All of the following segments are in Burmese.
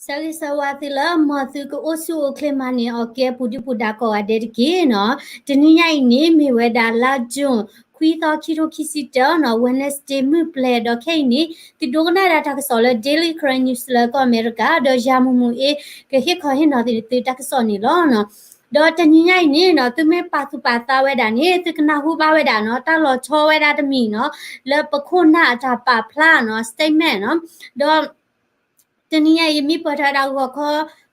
Sari sawatila matu ko osu oklemani oke pudu pudako aderki no teninya ini meweda lajun kwita kiro kisita no Wednesday mu ple do kaini ti dogna data solo daily current news la ko America do jamumu e ke hit ko hin no ti tak so ni lo no do teninya ini no tu me patu pata weda ni ti kana hu ba weda no ta lo cho weda de mi no le pakona ta pa pla no statement no do tenia yemi patara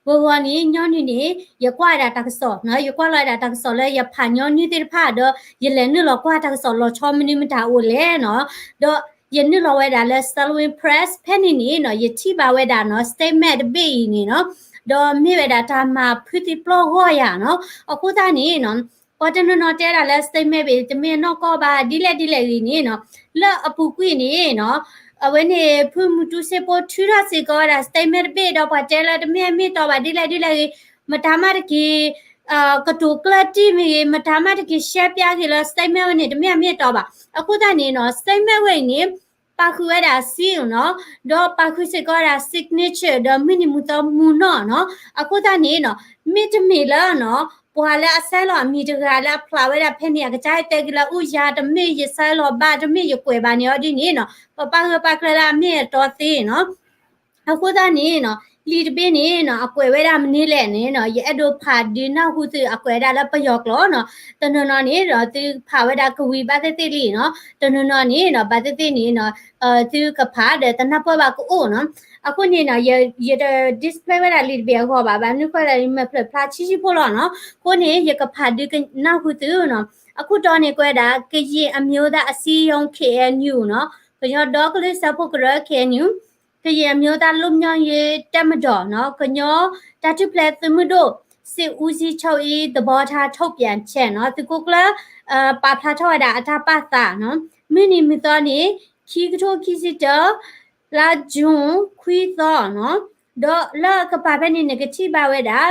ko wo ni nyon ni ye kwa da tak so no ye kwa la da tak so le ye pha nyon ni ti pha do ye le ni lo kwa tak so lo cho mini mi ta o le no do ye ni lo we da le Salwin Press penny ni no ye ti ba we da no statement be ni no do mi we da ta ma phuti plo ho ya no aku ta ni no ပေါ်တနနော်တဲတာလဲစတိတ်မဲ့ပဲတမင်တော့ကောပါဒီလက်နေနော်လက်အပူကွေနေနော်အဝဲနေဖူမတူစေပေါ်ထူရစေကောတာစတိတ်မဲ့ပဲတော့ပါတဲလာတမင်မိတော့ပါဒီလက်မတာမတကေကတူကလတီမီမတာမတကေရှက်ပြကေလစတိတ်မဲ့နေတမင်မိတော့ပါအခုတနေနော်စတိတ်မဲ့ဝဲနေပါခုရတာစီနော်တော့ပါခုစေကောတာ signature တော့ minimum တော့မူနော်အခုတနေနော်မိတမီလာနော်ပွာလဲအဆဲလောအမီတကလာဖလာဝဲတာဖဲနေကကြိုက်တဲကလာဥရာတမေရဆဲလောဘာတမေရကွယ်ပါနေရောဒီနေနော်ပကလာအမေတော်သေးနော်အခုတနေနော်လီတပင်းနေနော်အကွယ်ဝဲတာမနေလဲနေနော်ရဲ့အဒိုဖာဒီနော်ဟုသူအကွယ်တာလပယောကလောနော်တနနော်နေတော့သူဖာဝဲတာကဝီပါတဲ့လီနော်တနနော်နေနော်ပါတဲ့နေနော်သူကဖာတဲ့တနပွားပါကိုနော်အခုနေနော်ရ display ဝဲတာလီတပြခေါ်ပါဘာနုခွဲတာမဖဖလာချီဖို့လောနော်ကိုနေရကဖာဒီကနောက်ဟုသူနော်အခုတော့နေကွဲတာကရင်အမျိုးသားအစည်းအရုံး KNU နော်ကျွန်တော်ဒေါကလေးစဖို့ကရ KNU ကရင်မျိုးသားလူမျိုးရေးတက်မတော်နော်ကညောတတုပလက်သမုဒိုစစ်ဦးစီးချုပ်ဤသဘောထားထုတ်ပြန်ချက်နော်သူကလပါဖလာထောက်တာအထာပတာနော်မိနီမီတော်နေခီကထိုခီစစ်တလာဂျွန်ခွီသောနော်ဒေါ်လာကပါပဲနေနဂတိပါဝဲတာ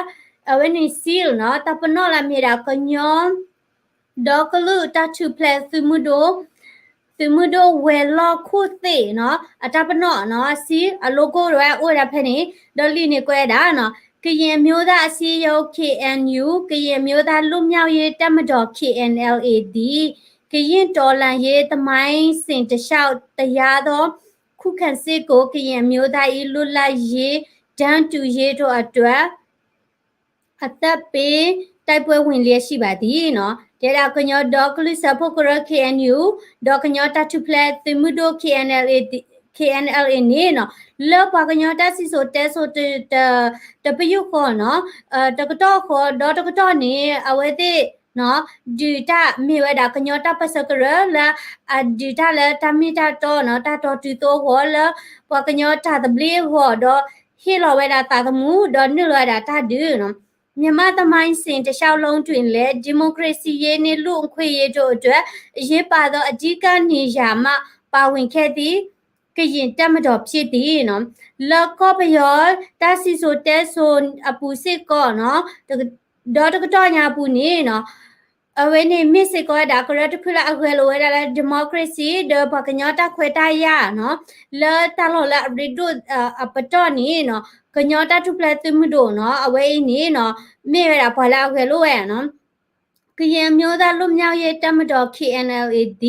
အဝဲနေစီလနော်တပနောလာမြေတာကညောဒေါကလူတတုပလက်သမုဒိုဝဲလောခုသေးနော်အတပနောနော်စီအလိုကိုရဲအိုရဖဲနေဒေါ်လီနေကွဲတာနော်ကရင်မျိုးသားအစည်းအရုံး KNU ကရင်မျိုးသားလူမျိုးရေးတက်မတော် KNLAD ကရင်တော်လန်ရေးသမိုင်းစင်တလျှောက်တရားသောခုခံစစ်ကိုကရင်မျိုးသားဤလွတ်လပ်ရေးဒန်းတူရေးတို့အတွက်အသက်ပေးတိုက်ပွဲဝင်လျက်ရှိပါသည်နော်ဒေတာကညောဒေါကလိစဖို့ကရ KNU ဒေါကညောတတုပလက်သမှုဒို KNLA နေနော်လောပါကညောတစီဆိုတဲဆိုတပယုခေါ်နော်တကတော့ခေါ်ဒေါတကတော့နေအဝဲတဲ့နော်ဒီတာမြေဝဲတာကညောတပစကရလာဒီတာလဲတမီတာတော့နော်တာတော်တူတော့ခေါ်လာပါကညောတာတဘလီခေါ်တော့ဟီလောဝဲတာတာသမူတော့နုလွဲတာတာဒူနော်မြန်မာသမိုင်းစင်တလျှောက်လုံးတွင်လည်းဒီမိုကရေစီရေးနှင့်လူ့အခွင့်အရေးတို့အတွက်အရေးပါသောအကြီးကနေရာမှပါဝင်ခဲ့သည့်ကရင်တက်မတော်ဖြစ်သည်နော်လောကောပယောတဆီဆိုတဲဆိုအပူစစ်ကောနော်ဒေါ်တကတော့ညာပူနေနော်အဝဲနေမစ်စစ်ကောဒါကရတဖလာအခွဲလိုဝဲဒါဒီမိုကရေစီဒေါ်ဘကညောတခွဲတရနော်လောတလောလာရီဒိုအပတော်နေနော်ကညောတတုပလက်သမှုတို့နော်အဝဲနေနော်မြေရတာဖလာခွဲလိုဝဲနော်ကရင်မျိုးသားလူမျိုးရေးတက်မတော် KNLAD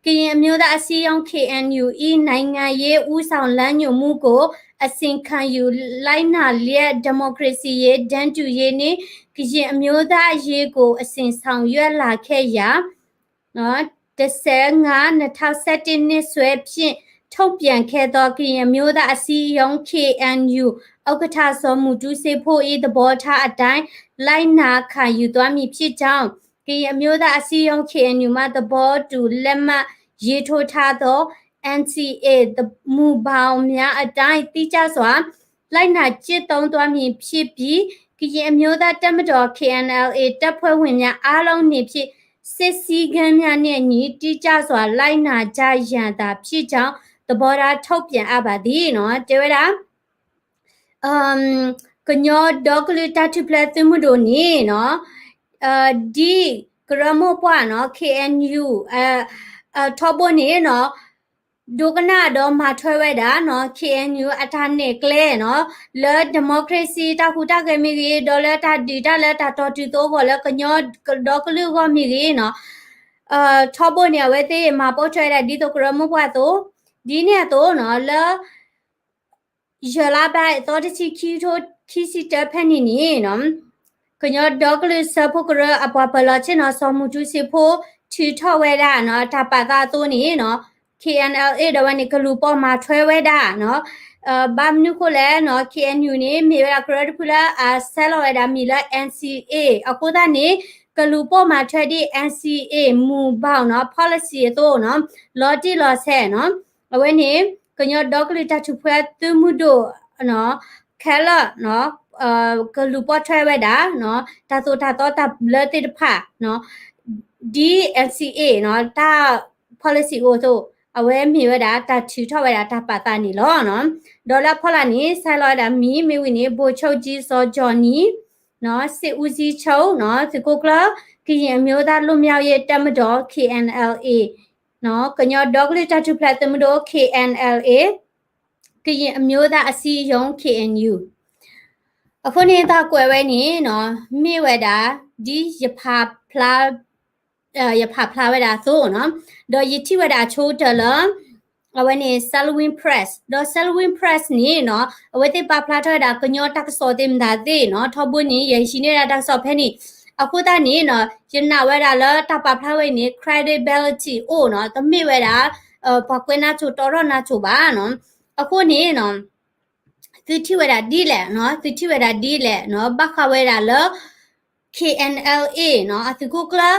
ကရင်မျိုးသားအစည်းအရုံး KNU နိုင်ငံရေးဦးဆောင်လမ်းညွှန်မှုကိုအစင်ခံယူလိုက်နာလျက်ဒီမိုကရေစီရေးဒန်းတူရေးနှင့်ကရင်အမျိုးသားအရေးကိုအစင်ဆောင်ရွက်လာခဲ့ရာနော်15/2017နှစ်ဆွဲဖြင့်ထုတ်ပြန်ခဲ့သောကရင်မျိုးသားအစည်းအရုံး KNU ဥက္ကဋ္ဌစောမှုတူစေဖို့ဤသဘောထားအတိုင်းလိုက်နာခံယူသွားမည်ဖြစ်ကြောင်းကရင်မျိုးသားအစည်းအရုံး KNU မှသဘောတူလက်မှတ်ရေးထိုးထားသော NCA မူဘောင်များအတိုင်းတိကျစွာလိုက်နာကျင့်သုံးသွားမည်ဖြစ်ပြီးကရင်မျိုးသားတက်မတော် KNLA တပ်ဖွဲ့ဝင်များအားလုံးနှင့်ဖြင့်စစ်စည်းကမ်းများနှင့်ညီတိကျစွာလိုက်နာကြရန်သာဖြစ်ကြောင်းသဘောထားထုတ်ပြန်အပ်ပါသည်နော်တေဝတာကညောဒေါကလီတတုပလက်သမှုတို့နေနော်ဒီကရမောပွားနော် KNU ထောပေါ်နေနော် ดูกันหน้าดอมาช่วยไว้ด่าเนาะ KNU อัฐานเนกเล่เนาะแล้วดิโมคราซีตาคูตาเกมีกีดอลเลตาดีตาเลตาตอติโตบอลก็ยอดดอกลือก็มีกีเนาะชอบบเนี่ยเวทีมาปอช่วยได้ดีตัวกระมุกว่าตัวดีเนี่ยตัวเนาะแล้วยาลาไปตัวที่คิดสิเจอแผ่นนี้เนาะก็ยอดดอกลือสะพกระอปอปลอเชเนาะสมุจุสิโพที่ทอเวดาเนาะถ้าปาตาตัวนี้เนาะKNLA ดวันนี้ก็รู้ป่มาช่วยไว้ได้เนาะบางนึกเลยเนาะ KNU นี่มีเวลากระดูกละเซลล์ไว้ได้มีละ NCA အခုတည်းကလူပေါ်မှာထွက်တဲ့ NCA မူပေါเนาะ policy တော့เนาะ law တိ law ဆက်เนาะအဝဲနေကညဒေါကလီတချူဖွဲသူမှုတို့เนาะခဲလเนาะကလူပေါ်ထွက်ไว้ได้เนาะတာဆိုတာတော့တာလတိတဖเนาะ DNCA เนาะတာ policy ကိုဆိုအဝဲမြေဝဒါတာချူထောက်ဝဒါတာပါတာနီလောနော်ဒေါ်လာဖော်လာနီဆိုင်လော်ဒါမီမီဝီနီဘိုချုပ်ကြီးစောဂျော်နီနော်စစ်ဦးစီးချုပ်နော်ဒီကိုကလကရင်မျိုးသားလူမျိုးရဲ့တမတော် KNLA နော်ကညောဒေါကလီတာချူပလက်တမတော် KNLA ကရင်အမျိုးသားအစည်းအရုံး KNU အခုနေတာကွယ်ဝဲနီနော်မြေဝဒါဒီရဖာဖလာရဖာဖလာဝဒါဆိုနော်ဒေါ်ယတိဝဒါချိုးတလအဝနေ Salwin Press ဒေါ် Salwin Press နီနော်အဝတိပါဖလာထဒါကညောတက်စောတင်ဒါသေးနော်ထဘွနီရရှိနေတာတက်စောဖဲနီအခုတနီနော်ယနာဝဒါလတပါဖလာဝဲနီ credibility အိုနော်တမိဝဒါပကွေးနာချိုတော်ရနာချိုပါနော်အခုနီနော်သူတိဝဒါဒီလေနော်သူတိဝဒါဒီလေနော်ဘခဝဲဒါလ KNLA နော်အသူကလာ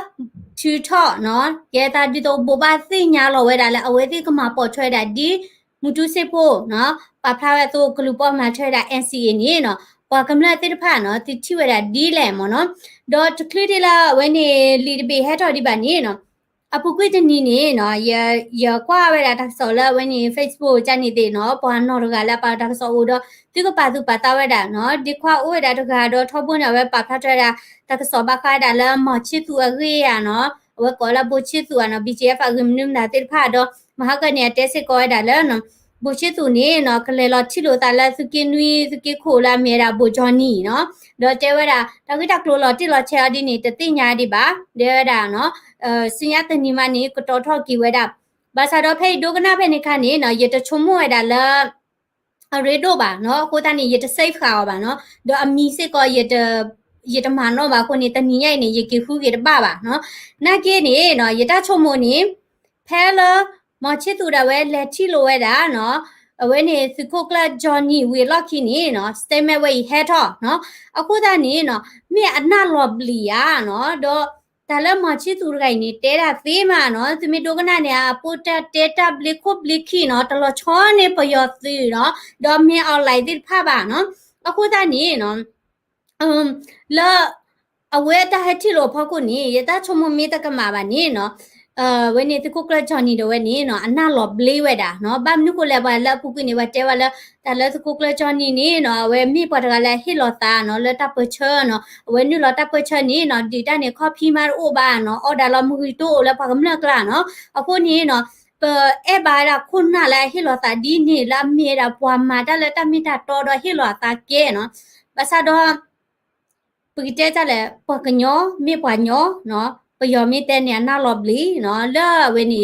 ထူထော့နော်ရဲတာဒီတော့ဘဘာသိညာလောဝဲတာလဲအဝဲသိကမှာပေါ်ထွဲတာဒီမူတူစစ်ဖို့နော်ပဖလာဝဲသူကလူပေါ်မှာထွဲတာ NCA နေနော်ပွာကမလာတိတဖာနော်တိချဝဲတာဒီလဲမနော်ဒေါ်တကလီတီလာဝဲနေလီတဘေဟက်တော်ဒီပါနေနော်အပုကွေတနီနေနော်ရကွာဝဲတာတက်စော်လာဝဲနေ Facebook ကြနေသေးနော်ပွာနော်တကလာပါတက်စော်ဦးတော့ဒီကပါသူပါတာဝဲတာနော်ဒီခွာဦးဝဲတာတကတော့ထောပွန်းရဝဲပါဖတ်ထွဲတာတက်စော်ပါခိုင်းတာလဲမချစ်သူအရေးရနော်ဝဲကောလာဘချစ်သူနော် BGF အကမနုနာတိဖာတော့မဟာကနေတက်စစ်ကောတာလဲနော်ဘချစ်သူနေနော်ကလေလော်ချီလိုတာလဲစကင်းနွီစကီခိုလာမေရာဘဂျော်နီနော်တော့တဲဝဲတာတကိတကလိုလော်တိလော်ချဲဒီနေတတိညာဒီပါတဲဝဲတာနော်စင်ရတနီမနီကတော်ထော့ကီဝဲတာဘာသာတော့ဖေဒိုကနာဖေနေခါနေနော်ရတချုံမွဲတာလဲရေဒိုပါနော်ကိုတနီရတစိတ်ခါပါနော်တော့အမီစစ်ကောရတမနောပါကိုနေတနီရိုက်နေရကီဖူးကေတပါပါနော်နာကေနေနော်ရတချုံမနေဖဲလမချစ်သူတဝဲလက်ချီလိုဝဲတာနော်အဝဲနေစကိုကလာဂျော်နီဝေလော့ခီနေနော်စတေမဲဝဲဟဲထော့နော်အခုတနေနော်မြေအနာလော်ဘလီယာနော်တော့ဒါလည်းမချစ်သူရိုက်နေတဲတာသေးမှာနော်သူမီတိုကနာနေအပိုတာတေတာဘလီခုဘလီခီနော်တလောချောနေပယောသီနော်တော့မြေအော်လိုက်တိဖပါနော်အခုတနေနော်လာအဝဲတာဟတီလိုဖကုနီရတာချုံမမီတကမာပါနေနော်ဝဲနေတကုကလချော်နီတော့ဝဲနေနော်အနာလော်ဘလေးဝဲတာနော်ဘာမနုကိုလည်းပါလာပုကနေဝတဲဝလာတလဲတကုကလချော်နီနေနော်ဝဲမိပေါ်တကလည်းဟီလော်တာနော်လက်တပ်ပချောနော်ဝဲနုလော်တပ်ပချောနေနော်ဒီတနေခေါ်ဖီမာအိုဘာနော်အော်ဒါလော်မူရီတိုလည်းပါကမနကလာနော်အခုနေနော်အဲဘာရာခုနလည်းဟီလော်တာဒီနေလာမြေတာပွားမာတလည်းတမီတာတော်တော်ဟီလော်တာကဲနော်ဘာသာတော့ပကိတဲကြလဲပကညောမြေပွားညောနော်ပယောမီတဲ့နေနာလော်ဘလီနော်လာဝဲနေ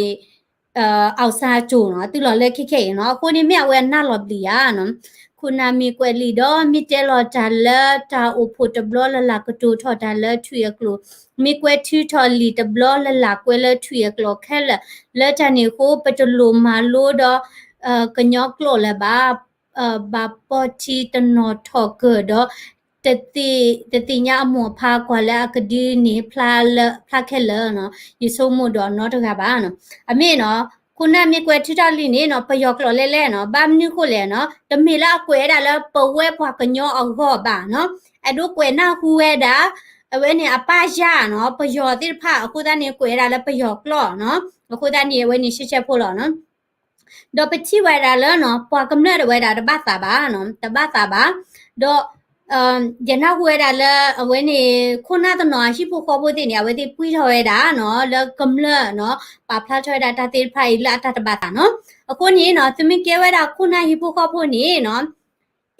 အောက်စားကျုံနော်သူလော်လက်ခိခိနော်ကိုနေမြဝဲနာလော်ဘလီယာနော်ခုနာမီကွယ်လီတော့မီတဲလော်တာလာတာအိုဖိုတဘလလလာကတူထော်တာလာထွေကလိုမီကွယ်ထူထော်လီတဘလလလာကွယ်လထွေကလိုခဲလက်တနေကိုပတလိုမာလို့တော့ကညောကလိုလည်းဘာပေါ်တီတနော်ထော်ကတော့တတိညာအမောဖာကွာလာကဒီနေဖလာခဲလနော်ယဆုံမတော့နော်တကပါနော်အမေနော်ခုနမြေကွယ်ထထလီနေနော်ပယောကလောလဲလဲနော်ဘာမနုကိုလဲနော်တမေလာကွယ်တာလဲပဝဲဖွာကညောအောဘောပါနော်အဲ့တို့ကွယ်နာဟူဝဲတာအဝဲနေအပရနော်ပယောတိဖာအခုတန်းနေကွယ်တာလဲပယောကလောနော်အခုတန်းနေဝဲနေရှစ်ချက်ဖို့လောနော်တော့ပတိဝဲတာလဲနော်ပွာကမလဲဝဲတာတပတ်တာပါနော်တပတ်တာပါတော့ yana huera la awene khona to no shi pho kho bo ti ni awete pui thoe da no la kamla no pa phla thoe da ta te phai la ta ta ba ta no akho ni no tumi ke wa da khona hi pho kho pho ni no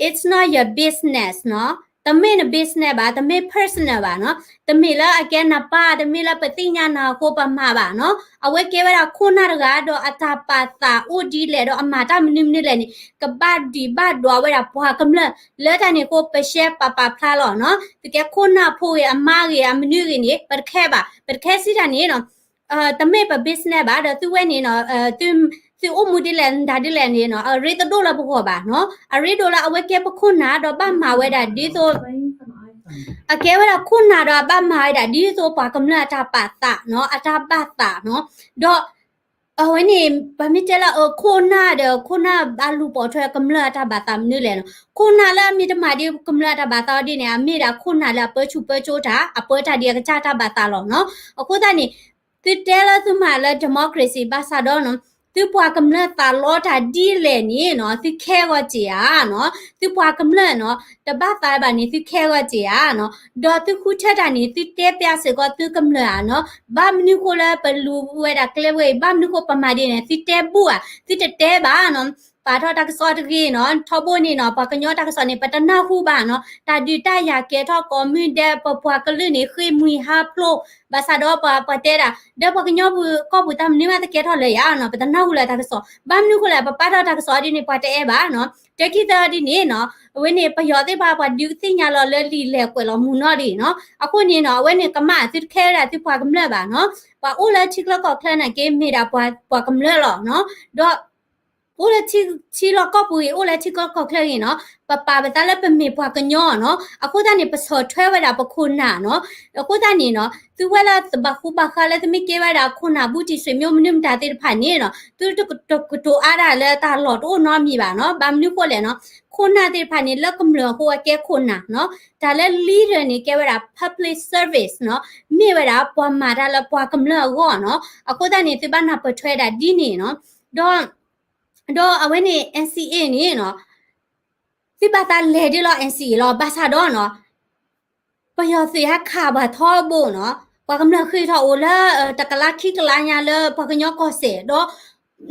it's not your business no တမေန business ပါတမေ personal ပါနော်တမေလာအကဲနပါတမေလာပတိညာနာကိုပမှာပါနော်အဝဲကဲဝရခုနာရကတော့အတာပါတာအိုဒီလေတော့အမတာမနိမနိလေနိကပတ်ဒီဘတ်တော့ဝရပွားကမလလဲတနေကိုပရှဲပပဖလာလောနော်တကဲခုနာဖို့ရအမရအမနုရနေပခဲပါပခဲစီတနေနော်တမေပ business ပါတော့သူဝဲနေနော်သူအမှုဒီလန်ဒါဒီလန်နေနော်ရေတဒိုလာဘောပါနော်ရေဒိုလာအဝဲကဲပခုနာတော့ပမှာဝဲတာဒီဆိုအကဲဝရခုနာတော့ပမှာတာဒီဆိုပါကမလာတာပါတာနော်အတာပါတာနော်တော့ဝဲနေဗမီတလာခုနာတော့ခုနာအလူပေါ်ထွဲကမလာတာပါတာမနလေနော်ခုနာလာမိတမဒီကမလာတာပါတာဒီနေအမေတာခုနာလာပချူပချိုတာအပေါ်တာဒီကချတာပါတာလောနော်အခုတည်းနေတဲလာသူမလာဒီမိုကရေစီပါစာတော့နော်သူပွားကမလတာလောတာဒီလေနီနော်သူခဲကကြည်အားနော်သူပွားကမလနော်တပတ်သားပါနေသူခဲကကြည်အားနော်ဒေါ်သူခုထက်တာနေသူတဲပြစကသူကမလအားနော်ဘာမနုကိုလာဘလူဝဲတာကလေဝဲဘာမနုကိုပမာဒီနေသူတဲဘူးอ่ะသူတဲပါနော်ပါတော့တက်စောတကြီးနော်ထောက်ဖို့နေနော်ပကညောတက်စောနေပတနာခုပါနော်တာဒီတရကဲထောက်ကွန်မြူတဲ့ပပွားကလေးနေခိမွေဟာဖလိုဘာသာတော့ပတဲတာတဲ့ပကညောဘူးကောဘူးတမ်နေမတကဲထောက်လေရနော်ပတနာခုလာတက်စောဘာမနုခုလာပပါတော့တက်စောဒီနေပတဲပါနော်တကိတာဒီနေနော်ဝင်းနေပယောတဲ့ပါဒီသိညာလောလဲလီလဲကွယ်လောမူနော်ဒီနော်အခုနေနော်ဝင်းနေကမသစ်ခဲတာသစ်ပွားကမလဲပါနော်ပါအိုလာချစ်လောကောခလနာကေမေတာပွားကမလဲလောနော်တော့အိုလာချီလောကောပူအိုလာချီကောခလရင်နော်ပပပတလည်းပမေပွားကညောနော်အခုတည်းနေပစောထွဲဝတာပခုနာနော်အခုတည်းနေနော်သူဝလာဘခုဘခလည်းသမီးကေဝတာခုနာဘူးတီဆွေမျိုးမနုမတာတဲ့ဖာနေနော်သူတိုအားရလဲတာလော်တိုနော်မြည်ပါနော်ဘာမနုကိုလဲနော်ခုနာတဲ့ဖာနေလက်ကမလဟိုကဲခုနာနော်ဒါလည်း leader နေကေဝတာ public service နော်မြေဝတာပွားမာတာလပွားကမလဟောနော်အခုတည်းနေသူဘာနာပထွဲတာဒီနေနော်တော့အဝဲနေ NCA နေနော်สิบาตาเลดิลอ NCA ลอบาซาดอเนาะปยอสิฮะคาบะทอโบเนาะปากำลังคือทอโอละตะกะลาคิกะลาญาเลปากะญอก็เสดอ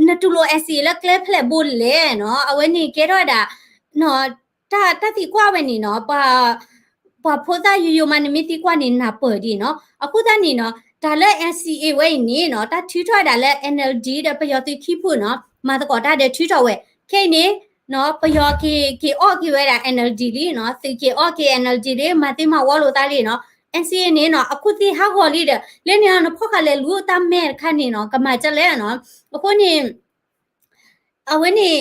นตุโล NCA ละเกลเพลบุลเลเนาะอเวนี่เกดอดาเนาะตาติกว่าเวนี่เนาะปาโพซายูมันมิติกว่านี่นาเปิดดีเนาะအခုတန်းนี่เนาะဒါလဲ NCA ဝဲနေเนาะတထီထွားဒါလဲ NLD တဲ့ပယောတိခိဖို့เนาะမာတကောတာတဲ့ထီထွားဝဲခဲနေနော်ပယောကေအော့ကေဝဲတာ NLD လေးနော်စီကေအော့ကေ NLD လေးမတိမဝလို့တာလေးနော် NCA နေနော်အခုတိဟာခေါ်လေးတဲ့လဲနေနော်ဖောက်ခလဲလူတမဲခန့်နေနော်ကမကြလဲနော်အခုနေအဝင်းနေ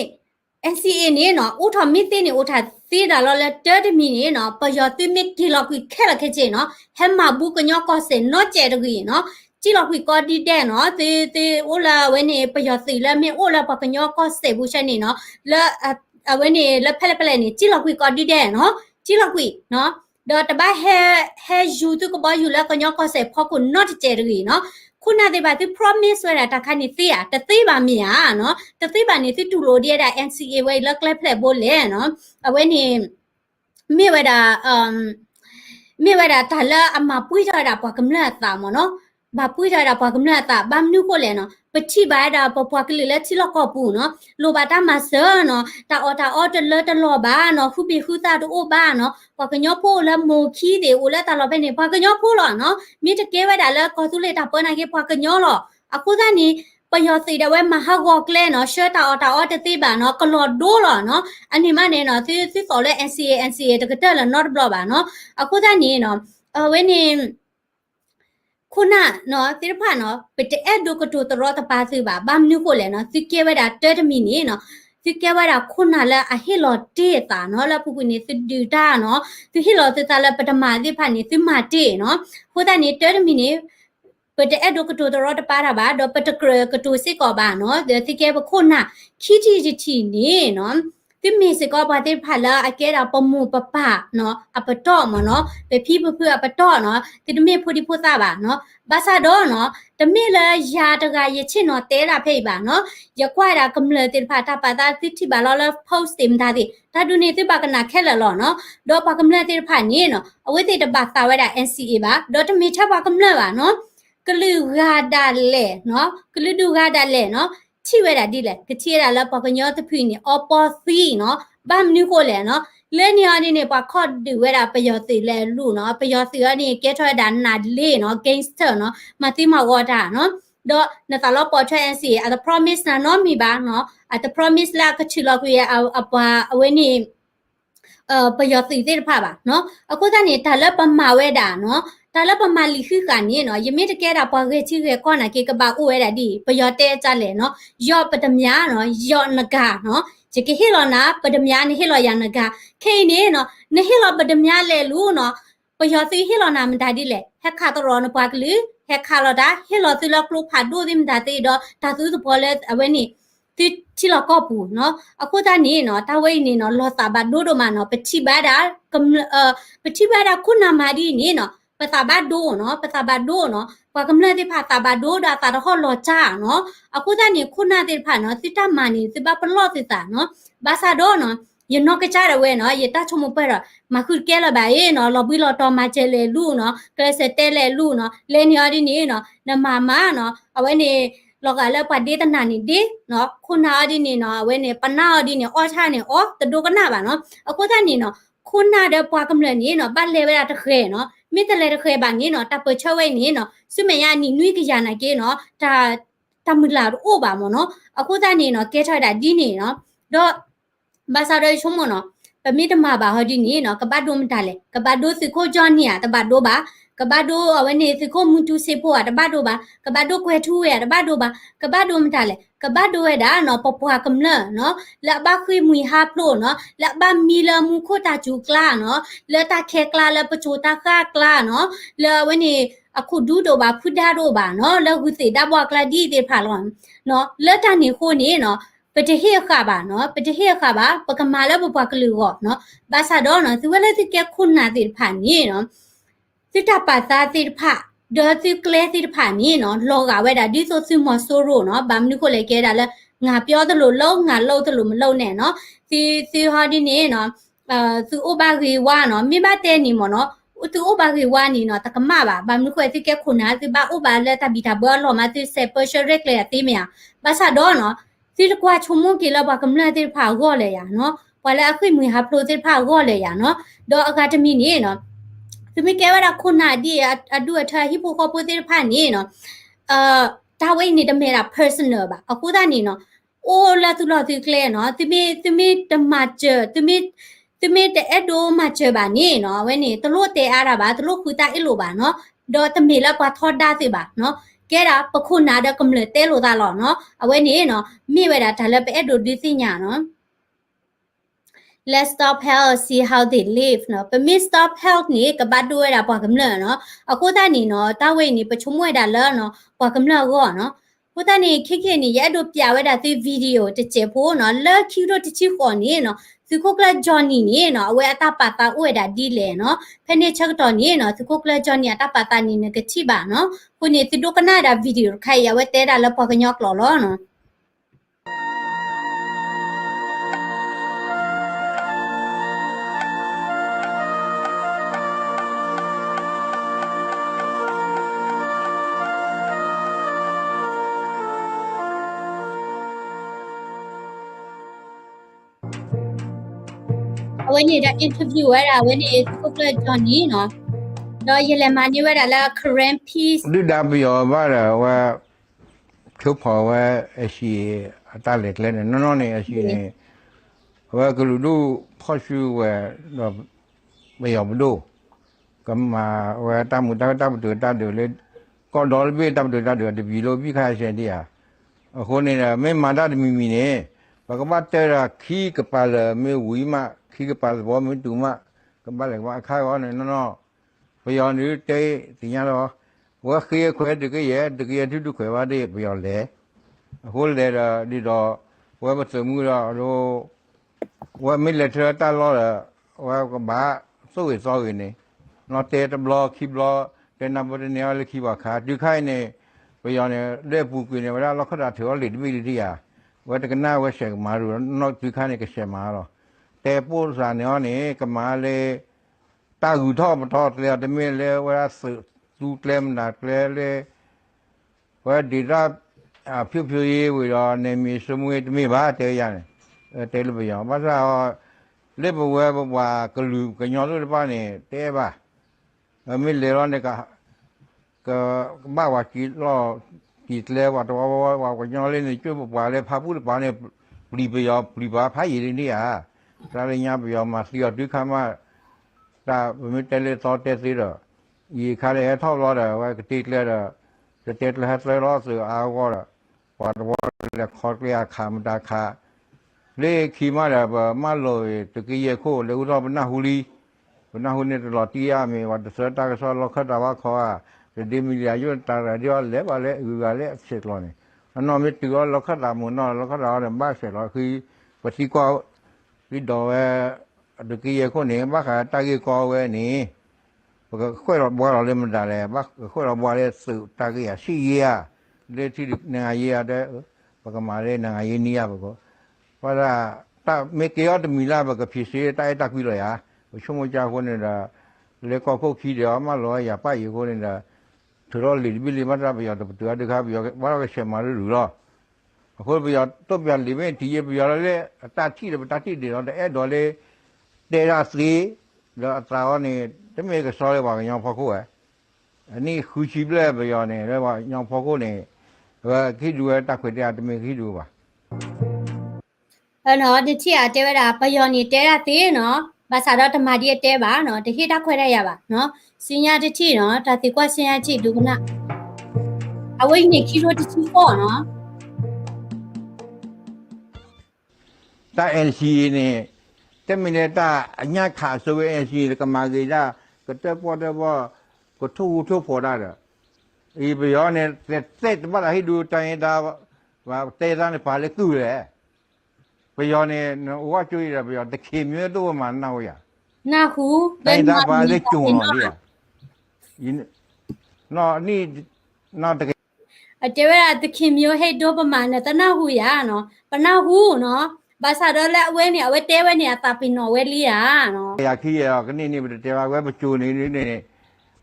NCA နေနော်ဥထမီတင်းနေဥထသီးတာလောလဲတမီနေနော်ပယောတိမီကီလောက်ခဲလခဲချေနော်ဟဲမဘူးကညောကောစေနော်ကျဲတကြီးနော်ကြည့်လောက်ခွေကောဒီတဲ့နော်တေအိုလာဝဲနေပယောစီလဲမင်းအိုလာပကညောကောစေဘူးချက်နေနော်လဲအဝဲနေလက်ဖက်နေကြည့်လောက်ခွေကောဒီတဲ့နော်ကြည့်လောက်ခွေနော်တော့တပတ်ဟဲယူသူကဘောယူလဲကညောကောစေဖောက်ကို not ကျဲတကြီးနော်ခုနတဲ့ပါသူ promise ဝဲတာတခါနေသေးတသေးပါမြာနော်တသေးပါနေသူတူလို့တဲ့ NCA ဝဲလက်လက်ဖက်ဖို့လဲနော်အဝဲနေမြေဝဲတာဒါလာအမပွေးကြတာပွားကမလာတာမနော်ဘာပွေးကြတာပွားကမလာတာဘာမနုကိုလဲနော်ပချိပါတာပွားကလေးလက်ချီလောက်ကောပူနော်လိုပါတာမဆာနော်တာအော်တလောဘာနော်ခုပိခုတာတို့ဘာနော်ပွားကညောဖို့လဲမိုခီးတယ်ဦးလဲတာလောပဲနေပွားကညောဖို့လောနော်မြေတကဲဝဲတာလဲကောသူလေတာပေါ်နိုင်ကေပွားကညောလောအခုကနီပယောစီတဲ့ဝဲမဟာဂောကလဲနော်ရှေ့တာအော်တတိပါနော်ကလော်ဒိုလောနော်အနိမနေနော်သီစော်လဲ NCA တကတက်လဲ not block ပါနော်အခုကနီနော်ဝဲနေခုနနော်တိရဖာနော်ပတအဲ့ဒုကတိုတရောတပါစီပါဘာမနုကိုလဲနော်စီကဲဝဲတာတဲတမီနေနော်စီကဲဝဲတာခုနလဲအဟီလောတေတာနော်လပုကုနေစီဒူတာနော်သူဟီလောတေတာလဲပတမာတိဖာနေသူမာတေနော်ဟိုတနေတဲတမီနေပတအဲ့ဒုကတိုတရောတပါတာပါတော့ပတကတိုစစ်ကောပါနော်ဒီကဲခုနခီတီတီနေနော် ที่มีสิก็ปาติผ่านละอาเกตอาปมูปะปะเนาะอาปะตอมเนาะไปพี่เพื่ออาปะตอเนาะที่มีผู้ที่พูดตาบะเนาะบาซาโดเนาะแต่มีเลยยาตะกายชินเนาะเตระเพย์บะเนาะอย่ากว่าดากำเลยติผ่าตาปาตาที่บาลอโพสต์ติมตาดิถ้าดูนี่ที่บากนาแค่ละหรอเนาะดอปากำเลยติผ่านนี่เนาะเอาไว้ติดบาตาไว้ดา NCA บะดอจะมีชาบากำเลยบะเนาะกลือกาดาเลเนาะกลือดูกาดาเลเนาะချိဝဲတာဒီလေကချီရလာပကညောတဖိနေအပေါ်စီနော်ဘာမနုကိုလေနော်လဲနေရနေပါခော့ဒီဝဲတာပယောစီလဲလူနော်ပယောစီရနေကဲထွဲတာနာလေနော် gangster နော်မတိမဝတာနော်တော့နတလောပေါ်ထွဲ NC at the promise နာနော်မိပါနော် at the promise လာကချီလောက်ရအပွားအဝဲနေပယောစီတဲ့ဖာပါနော်အခုတည်းဒါလည်းပမာဝဲတာနော်ဒါလည်းပမာလီခိကနေနော်ယမေတကဲတာပေါ်ခဲ့ချီခဲ့ကောနာကေကပါဥဝဲတာဒီပယောတဲကြလဲနော်ယော့ပတမယာနော်ယော့နဂါနော်ဂျကေဟီလောနာပတမယာနေဟီလောယာနဂါခေနေနော်နေဟီလောပတမယာလဲလူနော်ပယောစီဟီလောနာမဒါဒီလဲဟက်ခါတော်နပွားကလူဟက်ခါလောဒါဟီလောစီလောကလူဖာဒိုဒီမဒါတေတော့ဒါသူပေါ်လဲအဝဲနေที่เราก็ปูเนาะအခုတည်းနေเนาะတဝိနေเนาะလောစာဘဒိုဒိုမเนาะပတိဘာဒါပတိဘာဒါခုနာမာဒီနေเนาะပတာဘဒိုเนาะပတာဘဒိုเนาะပကမလတိဖာတာဘဒိုဒါတာတော့လောချာเนาะအခုတည်းနေခုနာတိဖာเนาะစစ်တမနီစစ်ဘပလောစစ်တာเนาะဘာသာတော့เนาะยนอกกะจาระเวเนาะยตาชมเปรมาคือแกละบาเอเนาะลอบิลอตอมาเจเลลูเนาะเกเซเตเลลูเนาะเลนยอดินี่เนาะนมามาเนาะเอาไว้นี่ลอกะละปะเดตนานี่ดิเนาะคุณนาดินี่เนาะเอาไว้นี่ปะนาดินี่อ้อชานี่อ้อตะโดกะนาบาเนาะအခုတนี่เนาะคุณนาเดปวากำเลนี่เนาะบัดเลเวลาตะเคเนาะมิตะเลตะเคบานี่เนาะตะเปชะเวนี่เนาะซุเมยานี่นุยกะยานาเกเนาะตามุลาโอบาโมเนาะအခုတนี่เนาะแกถอยดาดินี่เนาะดอบาซาโดชมเนาะปมิตมาบาฮอดินี่เนาะกบาดโดมตาเลกบาดโดสิโคจอนี่อ่ะตบาดโดบากบาดโดเอาไว้นี่สิโคมุตุเซโพอ่ะตบาดโดบากบาดโดแควทูอ่ะตบาดโดบากบาดโดมตาเลกบาดโดเวดาเนาะปปวากำเลเนาะละบาคุยมุยฮาโปรเนาะละบามีละมุโคตาจูกลาเนาะละตาเคกลาละปโจตาคากลาเนาะละไว้นี่အခုဒူးတော့ပါဖုဒါတော့ပါเนาะละဟုစေတဘွားကလာဒီတေဖာလောเนาะละตานี่โคนี่เนาะปฏิเหตุค่ะบ่าเนาะปฏิเหตุค่ะบ่าปกมาแล้วบ่ปากลือก็เนาะภาษาดอเนาะสิว่าแล้วสิแกคุณน่ะสิผ่านนี่เนาะสิตาภาษาสิผ่าดอสิเคลสิผ่านนี่เนาะလောကဝဲတာဒီဆိုစီမဆိုရိုเนาะဘာမနုကိုလေကဲတာလဲငါပြောသလိုလုံးငါလှုပ်သလိုမလှုပ်နဲ့เนาะစီဟာဒီနေเนาะသူဥပဂေဝါเนาะမိမတဲ့နေမเนาะသူဥပဂေဝါနေเนาะตะกมะบ่าဘာမနုကိုสิแกคุณน่ะสิบ่ဥปလဲตะบิတာบ่လောมาสิเซเปอร์เชเรกเลยติเมียภาษาดอเนาะสิกว่าชมงกีละบากำลังติผาก็เลยอ่ะเนาะว่าแล้วคุยมือหาโปรเจกต์ผาก็เลยอ่ะเนาะดออะคาเดมีนี่เนาะสิไม่แก้ว่าคุณน่ะดิอะดูอะทาฮิโปโคโปเจกต์ผานี่เนาะตาไว้นี่ตะเมรา personal บ่အခုตานี่เนาะโอ้ละตุลอติเคลเนาะติมีตะมาเจอติมีแต่เอโดมาเจอบ่านี่เนาะไว้นี่ตะโลเตอาราบ่าตะโลคือตาอิโลบ่าเนาะดอตะเมละกว่าทอดดาสิบ่าเนาะแกราปะคุณนาดกำเลยเตโลตาหรอเนาะเอาไว้นี่เนาะมีเวลาทะเลไปเอดูดิสิญาเนาะ let's stop health see how they live เนาะปะมี stop health นี่กะบาด้วยดาปอกำเลยเนาะအခုตานี่เนาะตาเวนี่ปะชุมวยดาเลเนาะปอกำเลยก็เนาะခုตานี่คินี่ยะดูปยาเวดาติวิดีโอตะเจโพเนาะเลคิโรตะชิขอนี่เนาะสิโคกละจอนี่นี่เนาะเอาไว้อะตาปาตาอวยดาดีเลยเนาะဖနေချက်တော်นี่เนาะสิโคกละจอนี่อะตาปาตานี่neกะชิบาเนาะခုนี่ติโดกนาดาวิดีโอไข่ยะเวเตดาละปอกะญอกลอลอเนาะเอาไว้นี่ดาอินเทอร์วิวอะไว้นี่สิโคกละจอนี่เนาะดอเยเลมานี่เวดาละ current piece ดูดาบยอว่าว่าทุกพอว่าไอ้ชีตาเล็กเลยน้องๆนี่ไอ้ชีนี่ว่าก็รู้ดูพ่อชื่อว่าเราไม่ยอมดูก็มาว่าตามมือตามตัวตามเดือเลยก็ดอลเบี้ยตามตัวตามเดือดวิโลพี่ข้าเสียดีอ่ะคนนี้นะไม่มาได้มีเนี่ยปากว่าเจอขี้กับปลาเลยไม่หุ่ยมาขี้กับปลาบอกไม่ดูมาก็บ้านเลยว่าข้าวว่าเนี่ยน้องพยายามดูเตะสิ่งนี้หรอว่าเคยคุยดึกเยอะที่ดูคุยว่าได้พยายามเลยคนเลยละดีดอว่ามันสมุนละเรา我没来车打老了，我个妈所谓早的呢，那带着不老去不老，在那不的你要去吧看，就看呢，不要呢来不归呢，我那老看到条里面的呀，我这个那我写个马路，那就看那个写马了，แต่ปูสานเนี่ยก็มาเลยตาหูทอดมาทอดเลยแต่ไม่เลยว่าสื่อดูเต็มหนักเลยว่าดีรับผิวเยี่ยว่าเนี่ยมีสมุยมีบ้าเตยยังเตยลูกไปยังภาษาเล็บว่ากลือกระยอนลูกบ้านเนี่ยเตยบ้าไม่เลยเราเนี่ยก็บ้าว่าจีล้อจีเลยว่ากระยอนเลยเนี่ยช่วยว่าเลยพาผู้บ้านเนี่ยปลีไปยังปลีบ้าพายอย่างนี้ตาเลยยังไปยังมาเสียดูข้ามาตาไม่เตเลยต่อเตสิละอีข้าเลยให้ท่อรอดว่าติดเลยจะติดเลยให้ใส่รอสื่อเอาก็ละว่าเลยขอเรียกขามันตาขาเลยขี่มาเลยมาเลยตะกี้เยโคเลยอุดรเป็นนาหุลีตลอดที่ยามีว่าเสือตาก็สอนเราขัดว่าเขาจะดีมีอายุตาเดียวเล็บอะไรอะไรเสร็จแล้วนี่อันนั้นไม่ถือว่าเราขัดมุนเราขัดเนี่ยบ้าเสร็จแล้วคือปฏิกรวิดอตะกี้คนนี้บ้าขาตะกี้กอเวนี่ก็ค่อยเราบัวเราเล่นมันได้เลยบ้าค่อยเราบัวเลยสื่อตะกี้สี่เยียเลยที่นางเยียได้บ้าก็มาเลยนางเยียนี่บ้าก็ว่าตาไม่เกี่ยวกับมีลาบ้าก็พิเศษตาตะกี้เลยชั่วโมงจ้าคนนี้ละเลยก็เขาคิดเดียวมาลอยอย่าไปอยู่คนนี้ละถือเราหลีบิลีมารับไปยอดตัวเด็กครับยอดว่าเราเชื่อมาหรือล่ะคนไปยอดตัวไปยอดลิเวนที่ไปยอดเลยตาที่เดียวแต่ดอเลยเดรัสลีแล้วตราวันนี้จะไม่ก็สอนเลยว่ายังพอคู่อันนี้คุยชิบเลยไปยอดเนี่ยแล้วว่ายังพอคู่เนี่ยว่าคิดดูตาคุยเดียวจะไม่คิดดูป่ะเนาะดิที่อาเตวดาปยอนี่เตระตีเนาะภาษาดอตมาดีเตบาเนาะดิที่ตาခွဲได้ยาบ่เนาะสิญญาดิที่เนาะตาติกว่าสิญญาจิดูนะအဝိနေခိရိုတချီပေါ့နော် ตาเอ็นซีเนี่ยแต่ไม่ได้ตาอันนี้ขาดส่วนเอ็นซีก็มาเกยได้ก็เจ้าพ่อก็ทุกพอได้เลยอีไปย้อนเนี่ยเสร็จว่าให้ดูใจดาว่าเตะด้านฝ่ายเล็กตู้เลยไปย้อนเนี่ยว่าช่วยเราไปย้อนแต่เข็มเยอะตัวมันน่าอย่าနာခု ใจดาฝ่ายเล็กจุ่มเนี่ยนี่นอตะ အတေဝရသခင်မျိုးဟဲ့တော့ပမာနဲ့တနာဟုရနော်ပနာဟုနော်ဘာသာတော့လက်အဝဲနေအဝဲတဲဝဲနေအတာပင်နော်ဝဲလီရနော် อยากขี้อ่ะก็นี่เดี๋ยวไว้ประจูนี่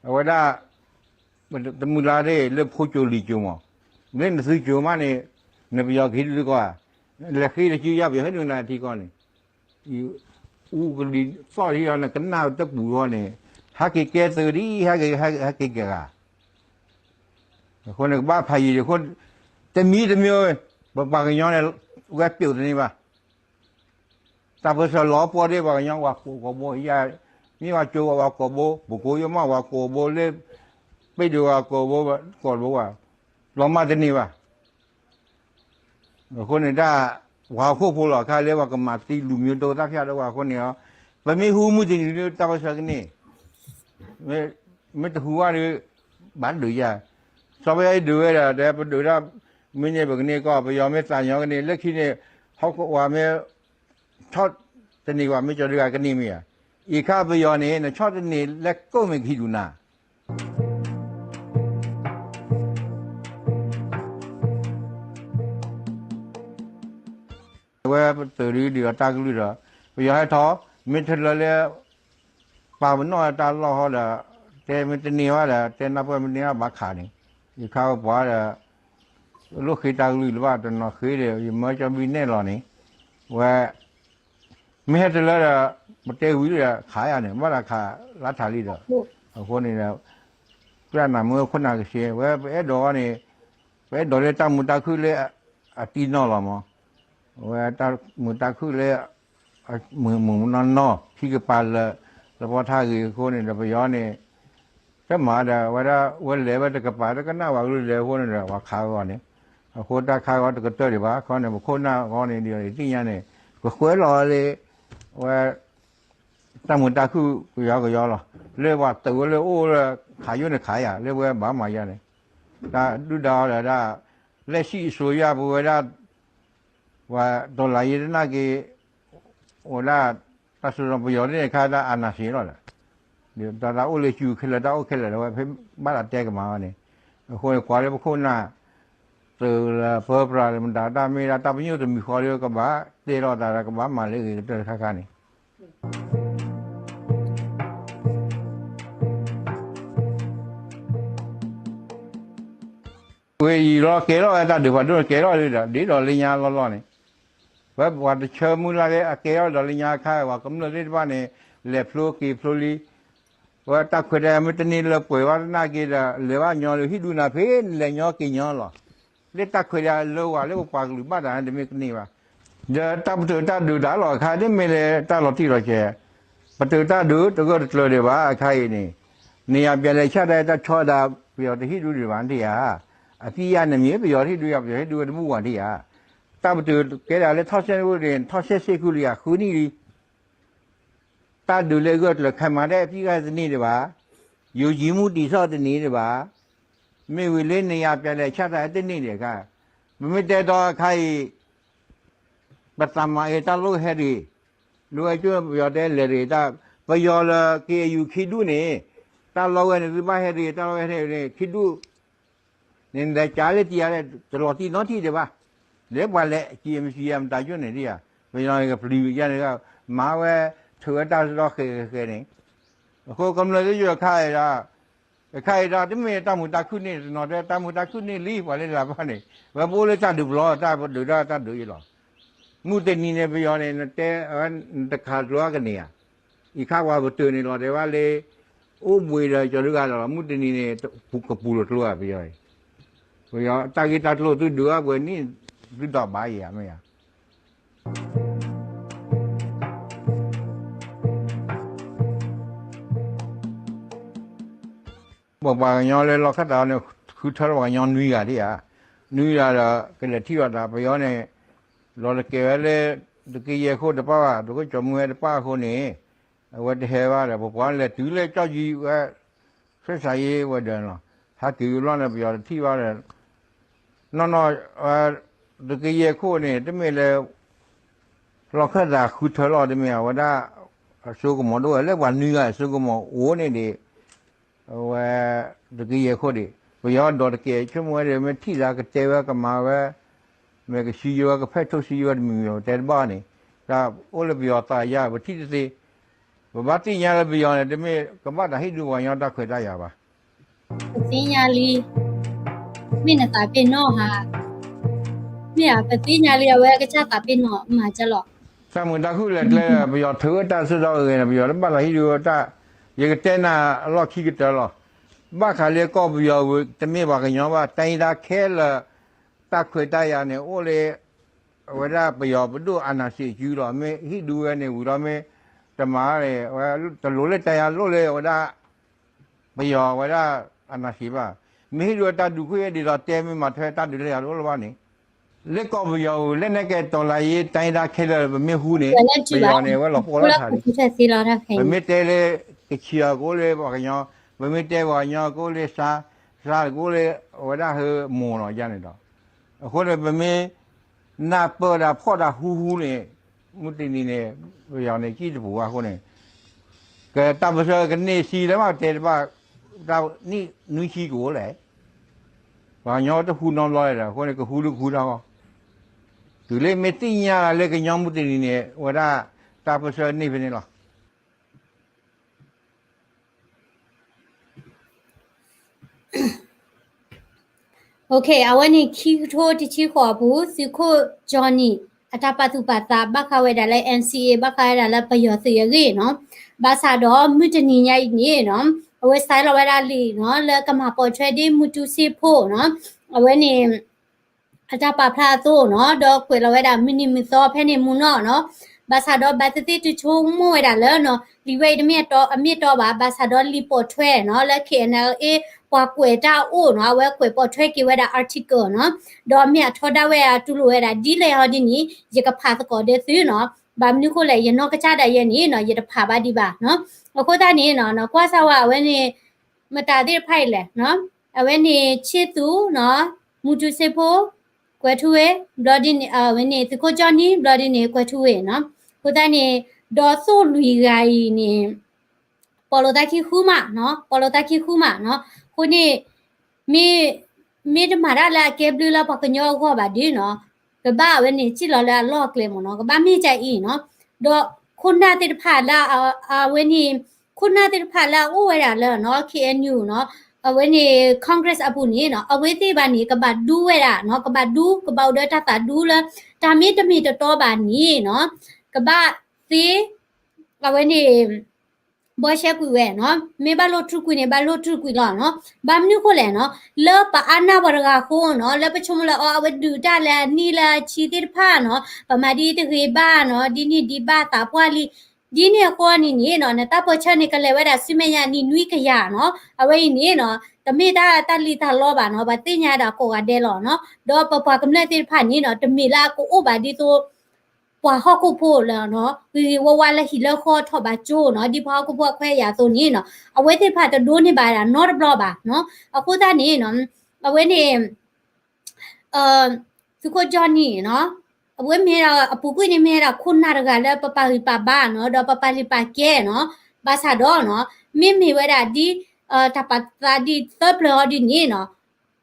เอาไว้ได้ตมุลาได้เลือกผู้จูลีจูมั้งเล่นซื้อจูมาเนี่ยเนี่ยไปอยากขี้ดีกว่าเลือกขี้จะจูยับอยู่ให้ดูนาทีก่อนนี่อูก็ดีสอที่เราเนี่ยกันหน้าตะปูก่อนนี่ฮักเกตดีฮักเกะคนเนี่ยบ้าพายคนจะมีบางอย่างเนี่ยแวบเปลี่ยวตัวนี้ป่ะแต่พอสล้อพอได้บางอย่างว่าโกโบยามีว่าจูว่าโกโบบุกยมาว่าโกโบเลยไปดูว่าโกโบก่อนบอกว่าลองมาตัวนี้ป่ะคนเนี่ยได้ว่าพวกเราเขาเรียกว่าก็มาตีลุมิโตตักยาด้วยว่าคนเนี่ยไม่มีหูมุดนี่ตาภาษากันนี่ไม่ต้องหัวเลยบ้านดูยาสบายดูเลยแต่พอดูแล้วไม่เนี่ยแบบนี้ก็ไปยอมไม่ตายยอมกันนี่แล้วที่นี่เขาก็ว่าไม่ชอบจะนี่ว่าไม่จะเรียกกันนี่มีอีกข้าไปยอมนี่นะชอบจะนี่แล้วก็ไม่คิดดูนะว่าตื่นดีก็ตากลือละไปยอมให้ท้อไม่ทันเลยป่ามันน้อยตาล้อเขาละแต่ไม่จะนี่ว่าละแต่นับว่ามันนี่บ้าขานี่อีกข้าวป่าละลูกขี้ตากลือหรือว่าตอนนั้นขี้เดียวยังไม่จะมีแน่หรอนี่ว่าไม่ให้จะเลยมาเตะวิเลยขายอะไรว่าราคาราคาลีเด้อคนนี้แล้วเพื่อนน่ะเมื่อคนน่ะก็เสียว่าไปดอกนี่ไปดอกเลยตั้งมุตาคือเลยตีนอละมั้งว่าตั้งมุตาคือเลยมือนอที่กปาลแล้วพอท่าคือคนนี้เราไปย้อนนี่ก็มาเด้อว่าวันเลยว่าจะกปาแล้วก็น่าว่ารู้เลยคนนี้ว่าขาวก่อนนี่คนตาขาวก็เตอร์ดีบ้าคนนี้คนหน้าคนนี้เดียวที่ยันนี่ก็คุยรอเลยว่าตั้งมุตาคือก็ยาวหรอเรียกว่าตัวเลยโอ้เลยขายอยู่ในขายเรียกว่าบ้ามาอย่างนี้แต่ดูดาวเลยเล่สิสวยบัวได้ว่าตัวไหลนั่นก็我那他说不要的看他安那些了，他屋里住去了，他屋去了，我陪把他带个嘛呢，后过来不可能，这了婆婆了，们大没了，大朋友都没考虑个吧，带了他个吧嘛，那个这看看呢。为了给了他的话，都给了的，你了人家了呢。ว่าเชื่อมูลเลยเกี่ยวกับเรื่องค่าว่ากำลังเรียนว่าเนี่ยเลี้ยฟลูกีฟลูลีว่าตาคุยได้ไม่ตันนี่เลยป่วยว่าน่ากินเลยว่าย้อนเลยที่ดูน่าเพื่อนเลยย้อนกินย้อนหรอเลยตาคุยได้เลยว่าเลยว่าปากหรือบ้านอะไรเดี๋ยวไม่กันนี่ว่าเดี๋ยวตาประตูตาดูได้หรอใครได้ไม่เลยตาหลอดที่เราเจอประตูตาดูตัวก็เลยเดี๋ยวว่าใครนี่นี่อาเปียเลยชาได้ตาชอดาเปียที่ดูดีวันที่อ่ะที่ยาเนี่ยมีเปียที่ดูอ่ะเปียที่ดูดูวันที่อ่ะตาประตูแกอะไรทอดเส้นกูเรียนทอดเส้นเสกุลีอ่ะคืนนี้ดิตาดูเลยก็เลยใครมาได้พี่ก็จะนี่ดีว่าอยู่ยิมุติสอดนี่ดีว่าไม่วิเลนเนี่ยอาเปียเลยชาได้ที่นี่เด็กอ่ะมันไม่ได้ต่อใครบัตรมาเอตาลูกเฮรีลูกไอ้ช่วยยอดได้เลยตาไปยอดละเกยอยู่คิดดูเนี่ยตาเราเนี่ยที่บ้านเฮรีตาเราเฮรีคิดดูเนี่ยได้จ่ายเลยที่อะไรตลอดที่น้องที่เดียวว่าเดี๋ยววันละGMCMตายอยู่ไหนดิอ่ะไปยังไงกับพลีอย่างนี้ก็มาเว้เถื่อตาสุดเคยนี่เขากำลังจะอยู่ค่ายละที่ไม่ตามุตาคุณนี่นอเดตามุตาคุณนี่รีบวันเลยละบ้านนี่ว่าโบเลยตาดูบล้อตาดูได้ตาดูอีหล่อมูเตนี่เนี่ยไปยังไงแต่ตะขาดล้อกันเนี่ยอีข้าวว่าประตูนี่หล่อแต่ว่าเลยโอ้บุยเลยจะรู้กันหรอมูเตนี่เนี่ยผูกกับปูรถล้อไปยังไปยังตากีตาล้อตัวดูอ่ะวันนี้ดูดอกใบอ่ะไม่อ่ะบอกว่าย้อนเลยเราคัดเอาเนี่ยคือถ้าว่าย้อนนุ้ยอ่ะดิอ่ะนุ้ยอ่ะก็เลยที่ว่าไปย้อนเนี่ยเราเกี่ยวเลยตะกี้เยโคตรป้าตัวก็จมูกป้าคนนี้ว่าเทว่าเลยบอกว่าเลยถือเลยเจ้าจีว่าใช้สายว่าเดินหรอถ้าถือร้อนเลยไปย้อนที่ว่าเลยนอนตะกี้เยโคเนี่ยที่ไม่เลยเราคัดเอาคือถ้าเราได้ไม่เอาว่าได้สู้กับหมอด้วยแล้ววันนี้อ่ะสู้กับหมอโอ้เนี่ยดิว่าตะกี้เยโคดิไปย้อนดอตะกี้ชั่วโมงเดียวไม่ที่ละก็เจอก็มาว่าเมื่อกี้ซีอีโอก็เพิ่งทุกซีอีโอมีอยู่แต่บ้านนี่ถ้าโอ้เลยไปย้อนตายยาว่าที่สิว่าที่ยาเลยไปย้อนเนี่ยไม่ก็บ้านให้ดูว่าย้อนตาเคยได้ยาป่ะสิญาลีไม่น่าตาเป็นเนาะฮะเนี่ยปฏิญาลีเอาไว้ก็จะตาเป็นเนาะมาจะหรอกสมมุติถ้าคุณเลยไปย้อนถือตาสุดเอาเลยนะไปย้อนบ้านให้ดูตายังก็เต้นน่ะรอขี้กันตลอดบ้าขาเรียก็ไปย้อนแต่ไม่ว่ากันย้อนว่าแต่ตาแค่ละตาเคยได้ยาเนี่ยโอ้เลยเวลาไปย้อนไปดูอันนั้นสิจูหรอไม่ให้ดูกันเนี่ยวุ้เราไม่แต่มาเลยว่าแต่รู้เลยแต่ยารู้เลยว่าได้ไปย้อนว่าได้อันนั้นสิป่ะไม่ให้ดูตาดูคุยดีเราเต้ไม่มาเท่ตาดูเลยรู้หรือเปล่านี่เล็กก็ไปย้อนเล่นในแกตอนไรแต่ตาแค่ละไม่หูเนี่ยไปย้อนเนี่ยว่าเราพอแล้วถ่ายไม่เตะเลยque chia gole ba nya ba me te ba nya gole sa gole wa da he mo lo ya ne da ho le ba me na pa da pho da hu ne mu ti ni ne ya ne ki de bu wa ho ne ke ta ba sa ke ne si le ma te ba da ni nu chi go le ba nya de hu no lo da ho ne ke hu lu hu da tu le me ti nya le ke nya mu ti ni ne wa da ta ba sa ni pe ne loโอเคเอาวันนี้คิวโทที่ชื่อขอผู้สิโคจอนี่อัตปัตุปัตตาบักขาวดาไล NCA บักขาวดาไลประโยชน์เสียกี่เนาะบาซาดอมุจนีใหญ่นี่เนาะเอาไว้สไตล์เราไว้ดาลีเนาะแล้วก็มาปอช่วยได้มุจุสิโพเนาะเอาไว้นี่อัตปาพลาโตเนาะดอกเปิดเราไว้ดามินิมิซอแพ่นี่มูเนาะบาซาดอบัตติตุชงมวยดาแล้วเนาะลีเวดเมียตออเมียตอบาซาดอลีปอช่วยเนาะและ KNLA กว่ากวยตาโอ้เนาะเว้กวยปอช่วยกี่เวดาอาร์ติเคิลเนาะดอเมียทอดาเวอาตุลุเวดาดีเลยฮอดินี่ยกะพาตะกอเดซื้อเนาะบามนี่โคเลยยนอกะจาดายนี่เนาะยะพาบาดีบาเนาะโคตานี่เนาะกว่าซาวาเวนี่มตาดิไผแหละเนาะเวนี่ชิตุเนาะมูจุเซโพกวยทุเวบลอดินเวนี่ตะโคจอนี่บลอดินี่กวยทุเวเนาะ ခုတနေဒေါ်ဆိုလူဂိုင်နေပေါ်လိုတခိခုမနော်ပေါ်လိုတခိခုမနော်ခုနေမေတမာရလာကေဘလူလာပကညောခေါ်ပါဒီနော်ကဘာဝနေချီလော်လာလော့ကလေမနော်ကဘာမေချိုင်ဤနော်ဒေါ်ခုနာတိဖာလာဝနေခုနာတိဖာလာဥဝရလာနော် KNU နော်when congress apu ni no awete ba ni ka ba du we da no ka ba du ka ba de ta du la ta mi to ba ni no ka ba ti when ni bo she ku we no me ba lo tru ku ni ba lo tru ku la no ba mnu ko le no le pa ana ba ga ko no le pa chum la awe du ta la ni la chi ti pha no pa ma di ti ge ba no di ni di ba ta pwa liဒီနေ့ကောနီနေနော်နတာပေါ်ချနေကလေးဝဲတာစီမယာနီနွိခရနော်အဝိနေနော်တမေတာတလီတာလောပါနော်ဗတင်ညာတာကိုကတဲလောနော်ဒေါ်ပပကမလက်တိဖာနီနော်တမေလာကိုအိုဘာဒီတိုပွာဟောက်ကိုဖိုးလာနော်ဒီဝဝလဟီလခေါ်ထောပါကျိုးနော်ဒီဖောက်ကိုဖွက်ခွဲရဆိုနေနော်အဝဲတိဖာတဒိုးနေပါတာနော်ဘလောပါနော်အခုသားနေနော်အဝဲနေသူကိုဂျော်နီနော်အဝဲမဲတာအပူကွေးနေမဲတာခုနာတကလည်းပပလီပါဘာနော်တော့ပပလီပါကဲနော်ဘာသာတော့နော်မိဝဲတာဒီတပတာဒီသဘလောဒီနေနော်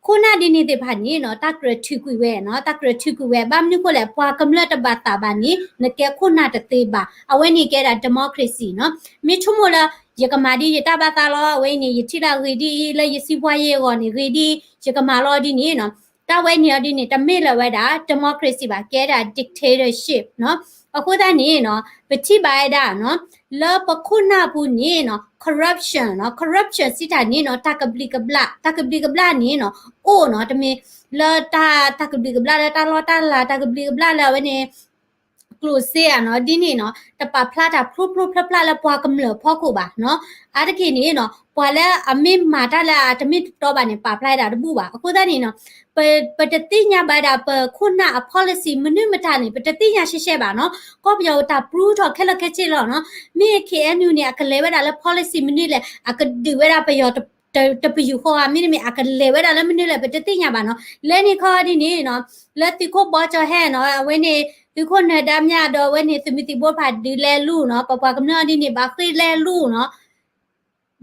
ခုနာဒီနေတဲ့ဖာနေနော်တကရထူကွေဝဲနော်တကရထူကွေဝဲဘာမနုကိုလေပွာကမလတ်တဘတာဘာနေနကဲခုနာတသေးပါအဝဲနေကဲတာဒီမိုကရေစီနော်မိချုံမလာရကမာဒီရတဘတာလောအဝဲနေရတိလာဂီဒီလေရစီပွားရေကောနေဂီဒီရကမာလောဒီနေနော်တာဝဲနေဒီနေတမေလဝဲတာဒီမိုကရေစီပါကဲတာ dictatorship နော်အခုတည်းနေနော်ပတိပါရတာနော်လောပခုနာဘူးနေနော် corruption နော် corruption စစ်တာနေနော်တကပလီကဘလာနေနော်အိုနော်တမေလောတာတကပလီကဘလာတာလောတာလာတကပလီကဘလာလာဝဲနေကလိုစေရနော်ဒီနေနော်တပဖလာတာဖလုဖလာပွားကမလဖောက်ကိုပါနော်အားတခေနေနော်ပွာလဲအမေမာတာလာတမိတော့ပါနေပါဖလိုက်တာတပူပါအခုတည်းနေနော်ပတတိညာပါတာပခုနအ policy မနစ်မတနေပတတိညာရှေ့ပါနော်ကောပြောတာ proof တော့ခက်လက်ခက်ချေလောနော်မိ KNU နေကလေးဝဲတာလဲ policy မနစ်လဲအကဒီဝဲတာပယောတပယူခေါ်အမိနေအကလေးဝဲတာလဲမနစ်လဲပတတိညာပါနော်လဲနေခေါ်ဒီနေနော်လက်တိကိုဘောချဟဲနော်ဝဲနေဒီခုနဲ့တမ်းမြတော့ဝဲနေသမီတီဘောဖာဒီလဲလူနော်ပပကမနာဒီနေဘာခိလဲလူနော်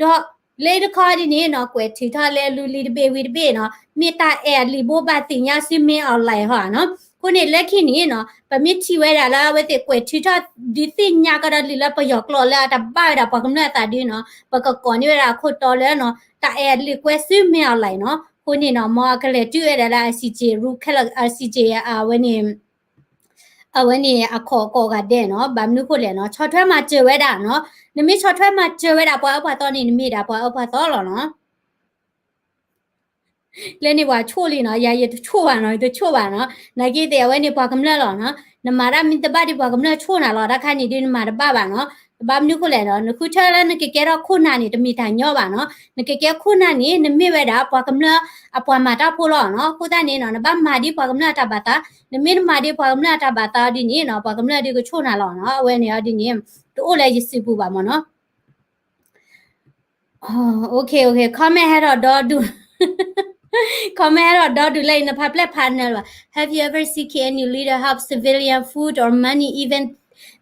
တော့လေတခါဒီနေနော်ကွယ်ထီထားလဲလူလီတပေဝီတပေနော်မေတာအဲလီဘောပါတင်ညာစမင်းအောင်လိုက်ဟာနော်ခုနေလက်ခိနေနော်ပမစ်ချီဝဲတာလားဝဲတဲ့ကွယ်ထီထားဒီတင်ညာကရလီလာပယောကလောလာတပါတာပကမနာတာဒီနော်ပကကောနေရခုတော်လဲနော်တာအဲလီကွယ်စမင်းအောင်လိုက်နော်ခုနေနော်မောကလေးတွေ့ရတာ CJ ရူခက် CJ ဝဲနေအဝနေအခေါ်ကောကတဲ့နော်ဗမ်နုခုလေနော်ချော်ထွဲမှာကျွဲတာနော်နမိချော်ထွဲမှာကျွဲတာပွားအဖွာတော့နေနမိတာပွားအဖွာတော့လောနော်လဲနေပွားချို့လီနော်ရာရချို့ပါနော်တချို့ပါနော်နိုင်ကြီးတဲ့ဝဲနေပွားကမလက်လောနော်နမာရမင်တပတ်ဒီပွားကမလက်ချို့နာလောတခါနေဒီနမာရပါပါနော်ဗမ်နုခုလေနော်နခုချလာနကကဲတော့ခုနာနေတမိတာညောပါနော်နကကဲခုနာနေနမိဝဲတာပွားကမလက်အပွားမာတာဖိုးလောနော်ခုတနေနော်နဗမာဒီပွားကမလက်တာပါတာနမိမာဒီပွားကမလက်တာပါတာဒီနေနော်ပွားကမလက်ဒီကိုချို့နာလောနော်အဝဲနေဒီနေတို့လည်းရစီပူပါမနော်okay comment here do comment here do like in the public panel have you ever seen any leader help civilian food or money even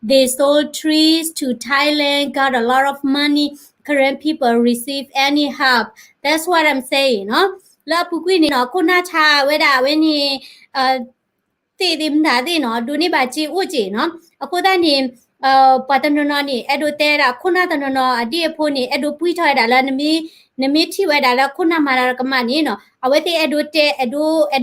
they sold trees to Thailand got a lot of money current people receive any help that's what I'm saying no la pukui ni no kuna cha we da we ni ti dim da ti no du ni ba chi u chi no akoda niปัตนนนี่อดูเตระคุณาตนนอดีโพนี่อดูปุ้ยถอยดาละนมีที่ไว้ดาละคุณามารากมานี่เนาะเอาไว้ที่อดูเตอ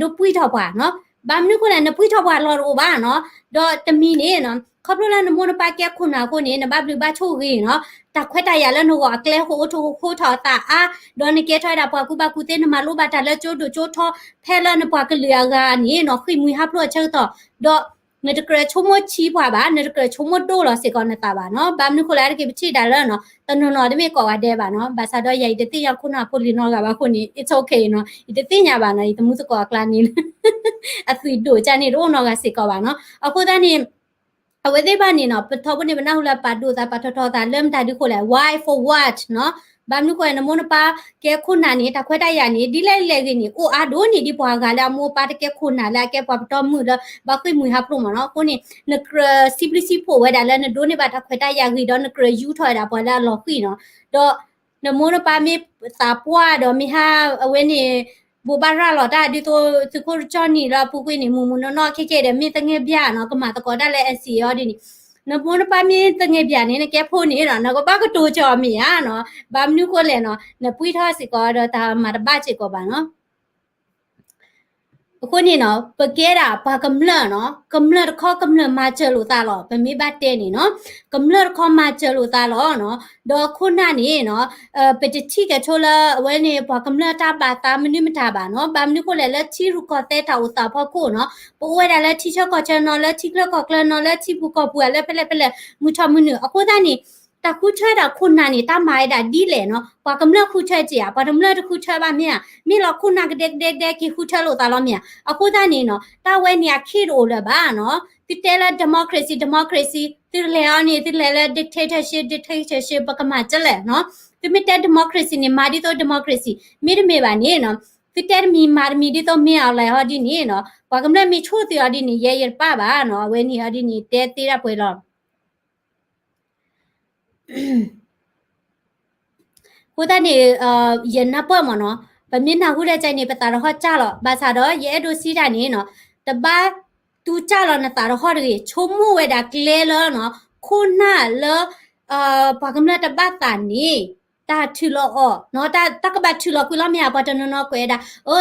ดูปุ้ยถอบ่าเนาะบามนึกคนน่ะปุ้ยถอบ่าลอโรบ้าเนาะดอตมีนี่เนาะขอบละนโมนปาแกคุณาคนนี่นะบับลือบ้าโชกีเนาะตะแควตายาละโนกอแกลโหโคถอตาอะดอนนี่แกถอยดาปากูบากูเตนมาลูบาตาละโจโดโจทอแพละนปากเลือกานี่เนาะคุยมุยฮับโลเชอต่อดอနေတကရချုံမချီပွားပါနေတကရချုံမတိုးလို့စေကောနေတာပါနော်ဘာမနုခလာရကေပချီဒါလနော်တနနော်တမေကောဝတဲ့ပါနော်ဘာသာတော့ရိုက်တဲ့တိရခုနဖိုလီနော်ကပါခုနေ it's okay နော်ဒီတိညာပါနော်ဒီမှုစကောကလာနေအသီတို့ချာနေတော့နော်ကစေကောပါနော်အခုတန်းနေအဝေသေးပါနေနော်ပထောပနေမနာဟုလာပါတို့သာပထထောသာလမ်တာဒီခိုလဲ why for what နော် bamnu ko na mona pa ke khuna ni ta khweta ya ni di lai le ni o a do ni di bwa ga la mo pa ke khuna la ke pa to mu la ba khoi mu ha pro ma no ko ni na siblisi pho we da la na do ni ba ta khweta ya gi do na yu thwa da bwa la lo khi no do na mona pa mi ta pwa do mi ha we ni bu ba ra lo da di to tu ko cho ni la pu kwi ni mu no no ke de mi ta nge bya no ka ma ta ko da le si yo di ni na mona pa mi ta nge bya ni na ke pho ni no na ko ba ko to cho mi ya no ba mnu ko le no na pui tho si ko do ta ma da ba chi ko ba no အခုနေနော်ပကဲတာဘာကမလနော်ကမလခေါကမလမချလို့သားလောပမေဘတ်တဲနေနော်ကမလခေါမချလို့သားလောနော်ဒေါ်ခုနာနေနော်ပတတိကချိုလာဝဲနေဘာကမလတာပါတာမနိမတာပါနော်ဘာမနိကိုလည်းလက်ချီရူကတဲ့တာဥတာဖို့ကိုနော်ပိုဝဲတာလည်းချီချောကချနော်လည်းချီကလကကလနော်လည်းချီပူကပူလည်းပလက်ပလက်မူချမနုအခုသားနေตาคู่ช่วยดาคุณนานี่ตาไม้ดาดีเลยเนาะปากำเลิกคู่ช่วยจีอ่ะปากำเลิกคู่ช่วยบ้าเมียมีเราคุณนาเด็กกี่คู่ช่วยโลตาล้อเมียอะคู่ตานี่เนาะตาเวเนี่ยคิดโอเลยบ้าเนาะติดเตละ democracy ติดแล้วนี่ติดแล้ว dictatorship ปากมาจะแหละเนาะติดไม่แต่ democracy นี่มาดิโต democracy มีได้ไม่บ้านี่เนาะติดแต่มีดิโตไม่เอาอะไรฮอดีนี่เนาะปากำเลิกมีชั่วตัวดีนี่เย่ป้าบ้าเนาะเวนี่ฮอดีนี่เตะตีระป่วยหรอခုတနေရနပွက်မနော်ဗမင်းနာခုတဲ့ใจနေပတာတော့ကြလောဘာသာတော့ရဲဒိုစီတာနေနော်တပါတူကြလောနတာတော့ဟောတွေချုံမှုဝဲတာကလဲလောနော်ခုနာလောဘာကမလာတပတ်တာနေတာထူလောနော်တာကပတ်ထူလောကွလောမြပါတနော်ကွဲတာ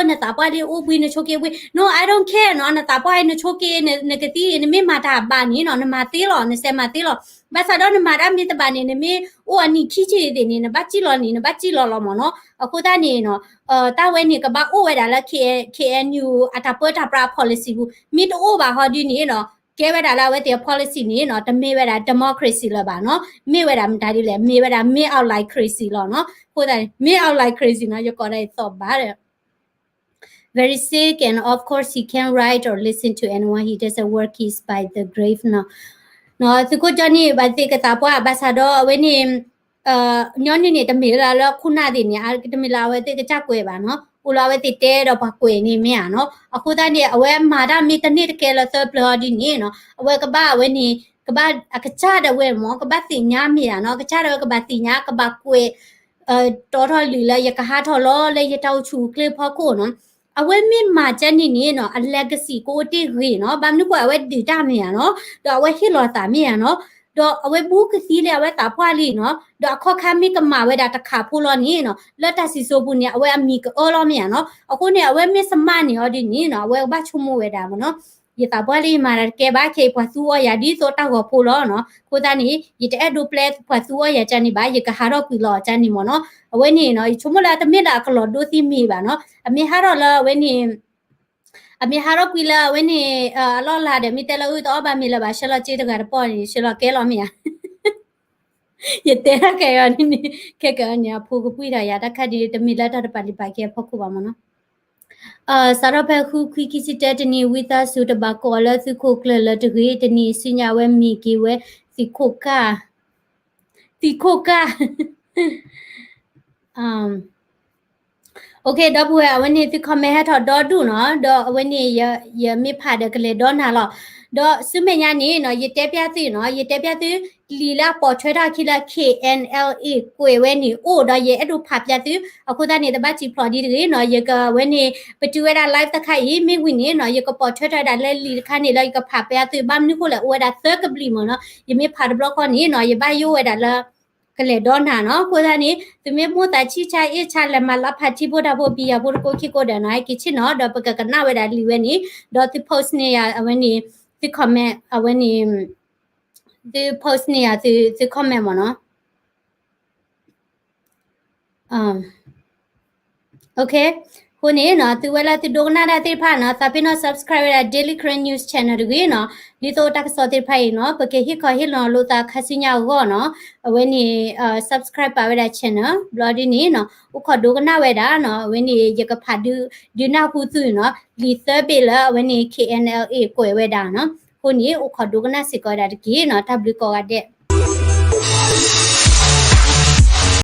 နတာပွားလေးအိုးဘွေးနချိုကေဘွေး no I don't care နော်နတာပွားနချိုကေနကတိနမေမာတာပါနေနော်နမသေးလောနစမသေးလောဘာသာတော့နမရမီတပါနေနမေအိုအနီခီချီတဲ့နေနဘချီလောနေနဘချီလောလောမနော်အခုတနေနော်တာဝဲနေကဘာအိုဝဲတာလက် KNU အတာပေါ်တာပရာ policy ဘူးမီတိုဘာဟောဒီနေနော်ကဲဝဲတာလာဝဲတဲ့ policy နေနော်တမေဝဲတာ democracy လောပါနော်မေဝဲတာမတားဒီလေမေဝဲတာမေ out like crazy လောနော်ခိုးတယ်မေ out like crazy နော်ရကောတဲ့တော့ပါတယ် very sick and of course he can't write or listen to anyone he doesn't work he's by the grave now နော်သူကိုကြောင့်နေဘာတိကတာပွားဘာသာတော့ဝဲနေညောင်းနေတမေလာလောခုနာဒီနေတမေလာဝဲတိကကြကွယ်ပါနော်ဦးလာဝဲတိတဲတော့ဘာကွယ်နေမရနော်အခုတည်းနေအဝဲမာဒမီတနေတကယ်လို့သဘလော်ဒီနေနော်အဝဲကဘာဝဲနေကဘာအကချတဲ့ဝဲမောကဘာတိညာမရနော်ကချတဲ့ဝဲကဘာတိညာကဘာကွယ်တော်တော်လီလဲရကဟာထော်လောလဲရတောက်ချူကလဖောက်ကိုနော်အဝဲမင်းမာချက်နေနော်အလက်ဂစီကိုတိခေနော်ဘာမနုကိုအဝဲဒီတာမရနော်တော့အဝဲဟီလောတာမရနော်တော့အဝဲဘူးကစီလေအဝဲတာဖွာလီနော်တော့ခေါခါမီကမာဝဲတာတခါဖိုးလောနေနော်လက်တစီဆိုဘူးနေအဝဲအမီကောလောမရနော်အခုနေအဝဲမစ်စမနေရောဒီနေနော်အဝဲဘာချုံမဝဲတာမနော်ရတာပွားလေးမာကဲဘာခေပွားစုဝရဒီဆိုတော့ဖိုးလောနော်ကိုသားနေရတဲ့ဒိုပလက်ပွားစုဝရချန်နေပါရကဟာတော့ပြီလောချန်နေမနော်အဝဲနေနော်ချုံမလာတမစ်လာကလောဒိုစီမီပါနော်အမေဟာတော့လာဝဲနေအမေဟာတော့ပြီလာဝဲနေအလောလာတယ်မိတဲလို့တော့ဘာမီလာပါရှလောချေတကရပေါ်နေရှလောကဲလောမရရတဲ့ကဲရနေကဲနေဖိုးကပွေးတာရတခတ်ဒီတမီလာတပါလီပါကဲဖောက်ခုပါမနော်စရဖခုခွီကီစီတတနီဝီတာဆူတဘကောလသခုကလတဂေတနီစညာဝဲမီကီဝဲစီခိုကာโอเคดอบวยวันนี้ที่คอมเมนต์ถอดดอดูเนาะดอวันนี้อย่ามีผ่าเด็กเลยดอนาหรอดอซึ่งแม่ยานี่เนาะยเตปยาติเนาะยเตปยาติลีลาปอช่วยได้คิดละ KNLA กวยเวนี่โอ้ดอยอดูผับยาติအခုတနေ့တပတ်ချီပလော်ဒီတွေเนาะยကဝနေပတူဝဲတာ live တခါရေးမိဝင်နေเนาะยကပေါ်ထွက်တာလဲလီခါနေလဲကผับยาติဘာမနုကိုလဲဝဲတာသက်ကပလီမเนาะยမေဖာဒဘလော့ကนี่เนาะยဘယိုဝဲတာလဲကလေဒေါနာနော်ကိုသားနေသူမေမို့တာချီချာအေချာလမလာဖတ်ချီဖို့တာဖို့ပြရဖို့ကိုခိကိုဒနိုင်ကိချီနော်တော့ပကကနာဝဲတာလီဝဲနေတော့ the post နေရအဝနေ the comment အဝနေ the post နေရ the comment မနော်okay ခုနေနော်သူဝဲလာသူဒိုနာတာတိဖာနော်သပိနော် subscribe ရ daily current news channel တွေနော်ဒီတော့တက်စောတိဖိုင်နော်ပကေဟိခဟိနော်လို့တာခစညာကောနော်အဝဲနေ subscribe ပါဝဲတာ channel bloody နေနော်ဥခဒိုနာဝဲတာနော်အဝဲနေရကဖာဒီနာခုသူနော်လီသဘေလာအဝဲနေ KNLA ကိုဝဲတာနော်ခုနေဥခဒိုနာစီကောတာတကြီးနော် w ကောကတဲ့